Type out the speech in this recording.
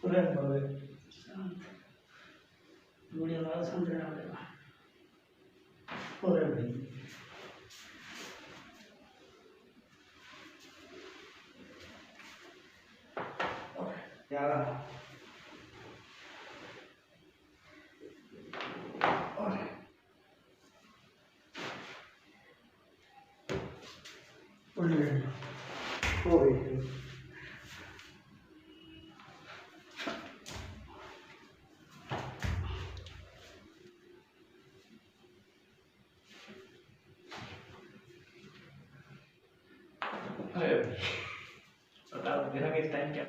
रहने दो शांत वीडियो वाला शांत रहना पड़ेगा और भाई यार हो गई अरे बता मेरा किस टाइम क्या